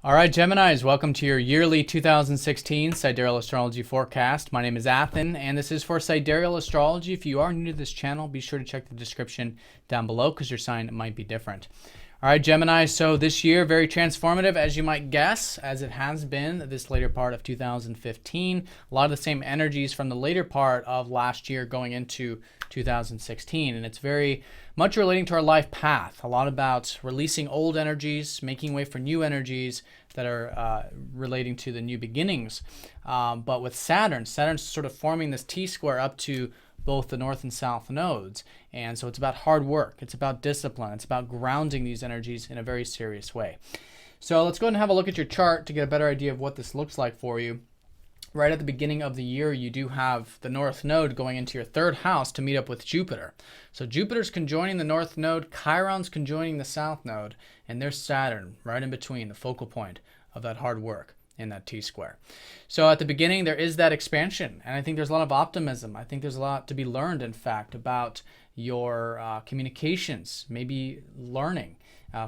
All right, Geminis, welcome to your yearly 2016 Sidereal Astrology forecast. My name is Athen, and this is for Sidereal Astrology. If you are new to this channel, be sure to check the description down below because your sign might be different. All right, Gemini, so this year, very transformative, as you might guess, as it has been this later part of 2015. A lot of the same energies from the later part of last year going into 2016, and it's very much relating to our life path. A lot about releasing old energies, making way for new energies that are relating to the new beginnings. But with Saturn's sort of forming this T-square up to both the north and south nodes. And so it's about hard work. It's about discipline. It's about grounding these energies in a very serious way. So let's go ahead and have a look at your chart to get a better idea of what this looks like for you. Right at the beginning of the year, you do have the north node going into your third house to meet up with Jupiter. So Jupiter's conjoining the north node, Chiron's conjoining the south node, and there's Saturn right in between, the focal point of that hard work in that T-square. So at the beginning, there is that expansion, and I think there's a lot of optimism. I think there's a lot to be learned, in fact, about your communications, maybe learning.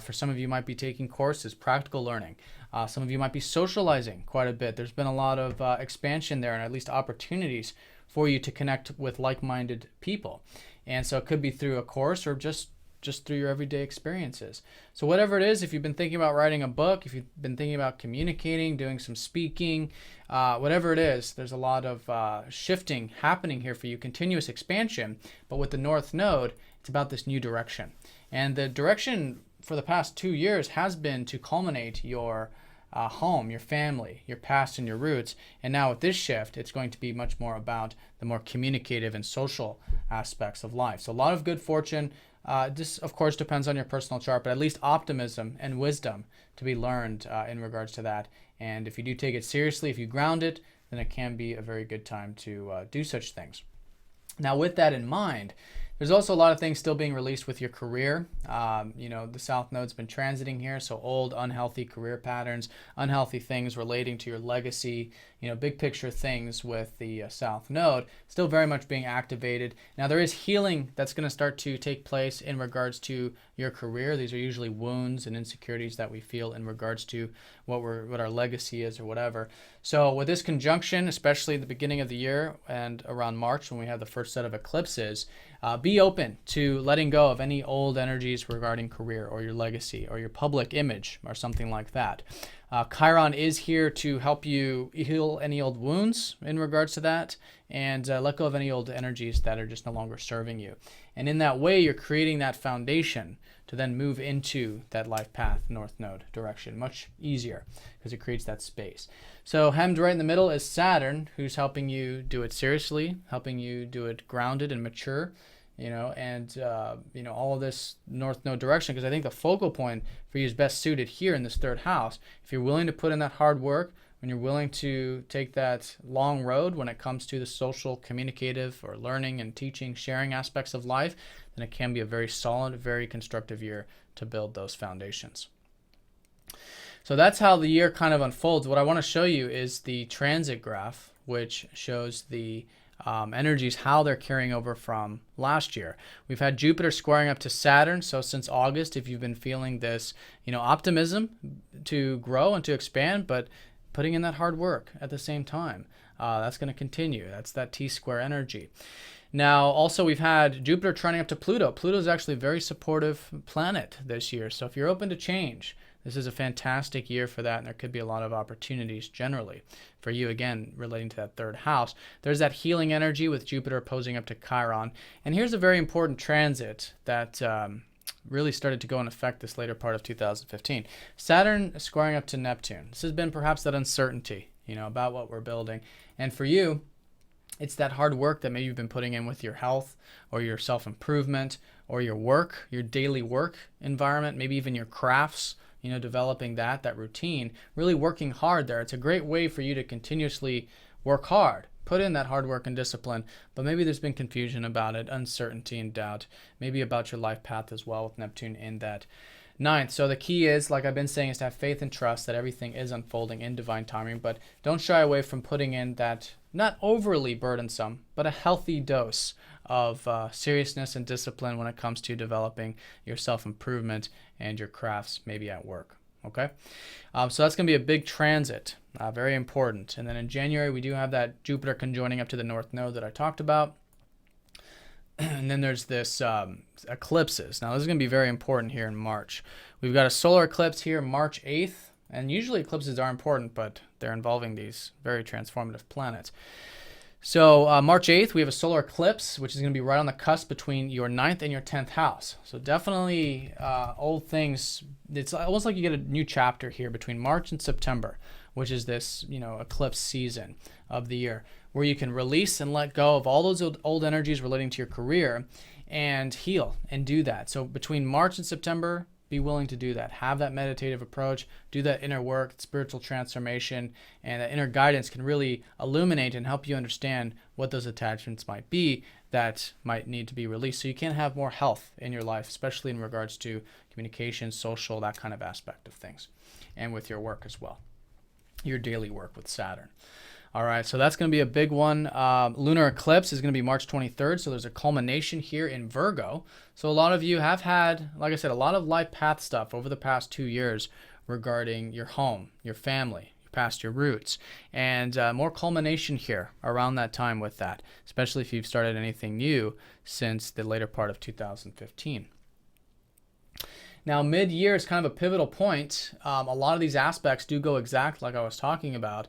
For some of you might be taking courses, practical learning. Some of you might be socializing quite a bit. There's been a lot of expansion there, and at least opportunities for you to connect with like-minded people. And so it could be through a course or just through your everyday experiences. So whatever it is, if you've been thinking about writing a book, if you've been thinking about communicating, doing some speaking, whatever it is, there's a lot of shifting happening here for you, continuous expansion. But with the North Node, it's about this new direction. And the direction for the past 2 years has been to culminate your home, your family, your past and your roots. And now with this shift, it's going to be much more about the more communicative and social aspects of life. So a lot of good fortune. This, of course, depends on your personal chart, but at least optimism and wisdom to be learned in regards to that. And if you do take it seriously, if you ground it, then it can be a very good time to do such things. Now, with that in mind, there's also a lot of things still being released with your career. The South Node's been transiting here, so old, unhealthy career patterns, unhealthy things relating to your legacy, big picture things with the South Node still very much being activated. Now, there is healing that's going to start to take place in regards to your career. These are usually wounds and insecurities that we feel in regards to what our legacy is or whatever. So with this conjunction, especially at the beginning of the year and around March when we have the first set of eclipses, be open to letting go of any old energies regarding career or your legacy or your public image or something like that. Chiron is here to help you heal any old wounds in regards to that and let go of any old energies that are just no longer serving you. And in that way, you're creating that foundation to then move into that life path, North Node direction, much easier because it creates that space. So hemmed right in the middle is Saturn, who's helping you do it seriously, helping you do it grounded and mature, all of this North Node direction, because I think the focal point for you is best suited here in this third house. If you're willing to put in that hard work, when you're willing to take that long road when it comes to the social, communicative, or learning and teaching, sharing aspects of life, then it can be a very solid, very constructive year to build those foundations. So that's how the year kind of unfolds. What I want to show you is the transit graph, which shows the energies, how they're carrying over from last year. We've had Jupiter squaring up to Saturn. So since August, if you've been feeling this, optimism to grow and to expand, but putting in that hard work at the same time, that's going to continue. That's that T-square energy. Now, also, we've had Jupiter trining up to Pluto. Pluto is actually a very supportive planet this year. So if you're open to change, this is a fantastic year for that, and there could be a lot of opportunities generally for you, again, relating to that third house. There's that healing energy with Jupiter opposing up to Chiron. And here's a very important transit that really started to go in effect this later part of 2015. Saturn squaring up to Neptune. This has been perhaps that uncertainty, about what we're building. And for you, it's that hard work that maybe you've been putting in with your health or your self-improvement or your work, your daily work environment, maybe even your crafts, developing that routine, really working hard there. It's a great way for you to continuously work hard, put in that hard work and discipline, but maybe there's been confusion about it, uncertainty and doubt, maybe about your life path as well with Neptune in that ninth. So the key is, like I've been saying, is to have faith and trust that everything is unfolding in divine timing, but don't shy away from putting in that not overly burdensome, but a healthy dose of seriousness and discipline when it comes to developing your self-improvement and your crafts, maybe at work. okay? So that's going to be a big transit, very important. And then in January, we do have that Jupiter conjoining up to the North Node that I talked about. And then there's this eclipses. Now, this is going to be very important here in March. We've got a solar eclipse here March 8th. And usually eclipses are important, but they're involving these very transformative planets. So March 8th, we have a solar eclipse, which is going to be right on the cusp between your 9th and your 10th house. So definitely old things. It's almost like you get a new chapter here between March and September, which is this, eclipse season of the year, where you can release and let go of all those old energies relating to your career and heal and do that. So between March and September, be willing to do that. Have that meditative approach, do that inner work, spiritual transformation, and that inner guidance can really illuminate and help you understand what those attachments might be that might need to be released so you can have more health in your life, especially in regards to communication, social, that kind of aspect of things, and with your work as well, your daily work with Saturn. All right, so that's going to be a big one. Lunar eclipse is going to be March 23rd, so there's a culmination here in Virgo. So a lot of you have had, like I said, a lot of life path stuff over the past 2 years regarding your home, your family, your roots, and more culmination here around that time with that, especially if you've started anything new since the later part of 2015. Now, mid-year is kind of a pivotal point. A lot of these aspects do go exact like I was talking about.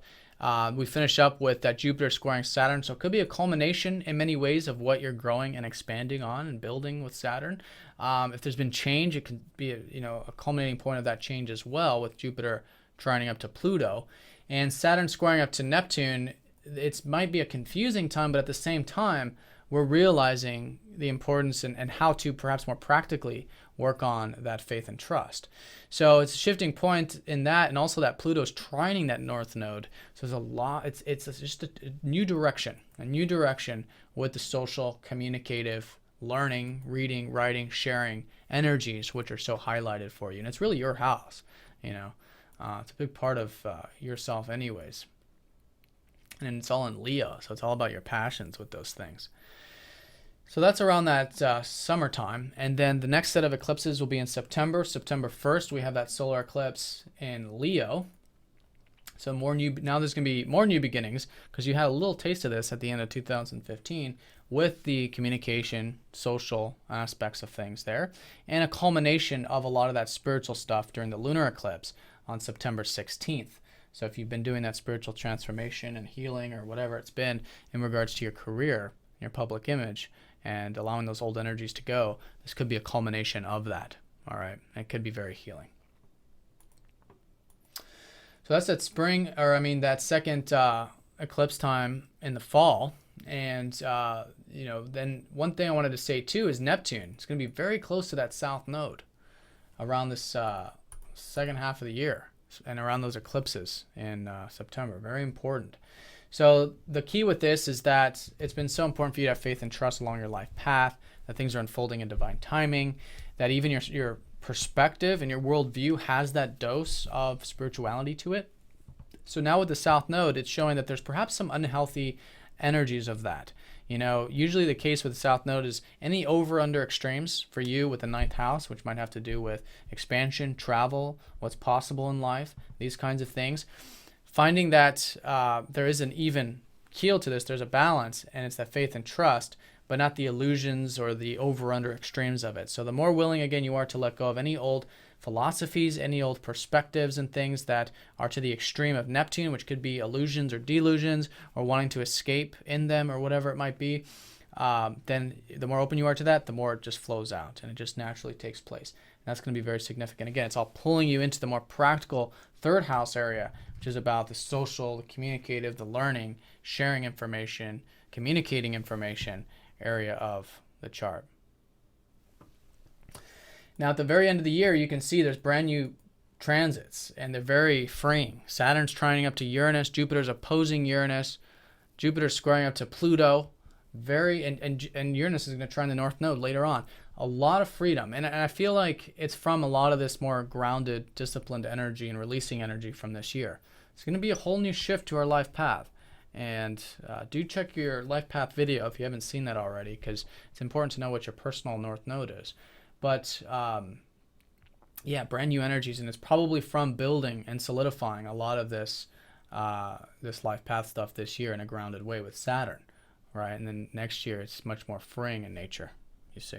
We finish up with that Jupiter squaring Saturn, so it could be a culmination in many ways of what you're growing and expanding on and building with Saturn. If there's been change, it could be a culminating point of that change as well, with Jupiter trining up to Pluto. And Saturn squaring up to Neptune, it might be a confusing time, but at the same time, we're realizing the importance and how to perhaps more practically work on that faith and trust. So it's a shifting point in that, and also that Pluto's trining that North Node. So there's a lot, it's just a new direction with the social, communicative, learning, reading, writing, sharing energies, which are so highlighted for you. And it's really your house, it's a big part of yourself anyways. And it's all in Leo, so it's all about your passions with those things. So that's around that summertime. And then the next set of eclipses will be in September. September 1st, we have that solar eclipse in Leo. So now there's going to be more new beginnings, because you had a little taste of this at the end of 2015 with the communication, social aspects of things there, and a culmination of a lot of that spiritual stuff during the lunar eclipse on September 16th. So if you've been doing that spiritual transformation and healing or whatever it's been in regards to your career, your public image, and allowing those old energies to go, this could be a culmination of that. All right, it could be very healing. So that's that that second eclipse time in the fall. And then one thing I wanted to say too is Neptune. It's going to be very close to that south node around this second half of the year, and around those eclipses in September. Very important. So the key with this is that it's been so important for you to have faith and trust along your life path, that things are unfolding in divine timing, that even your perspective and your worldview has that dose of spirituality to it. So now with the South Node, it's showing that there's perhaps some unhealthy energies of that. Usually the case with the South Node is any over-under extremes for you with the 9th house, which might have to do with expansion, travel, what's possible in life, these kinds of things. Finding that there is an even keel to this, there's a balance, and it's that faith and trust, but not the illusions or the over-under extremes of it. So the more willing, again, you are to let go of any old philosophies, any old perspectives and things that are to the extreme of Neptune, which could be illusions or delusions, or wanting to escape in them or whatever it might be, then the more open you are to that, the more it just flows out and it just naturally takes place. And that's going to be very significant. Again, it's all pulling you into the more practical 3rd house area, which is about the social, the communicative, the learning, sharing information, communicating information area of the chart. Now, at the very end of the year, you can see there's brand new transits, and they're very freeing. Saturn's trining up to Uranus, Jupiter's opposing Uranus, Jupiter's squaring up to Pluto, and Uranus is going to trine the North Node later on. A lot of freedom, and I feel like it's from a lot of this more grounded, disciplined energy and releasing energy from this year. It's going to be a whole new shift to our life path. And do check your life path video if you haven't seen that already, because it's important to know what your personal North Node is. But Yeah, brand new energies, and it's probably from building and solidifying a lot of this this life path stuff this year in a grounded way with Saturn, right? And then next year it's much more freeing in nature, you see.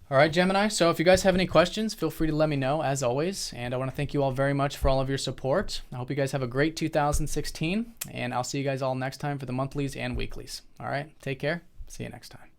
All right, Gemini. So if you guys have any questions, feel free to let me know, as always. And I want to thank you all very much for all of your support. I hope you guys have a great 2016, and I'll see you guys all next time for the monthlies and weeklies. All right, take care. See you next time.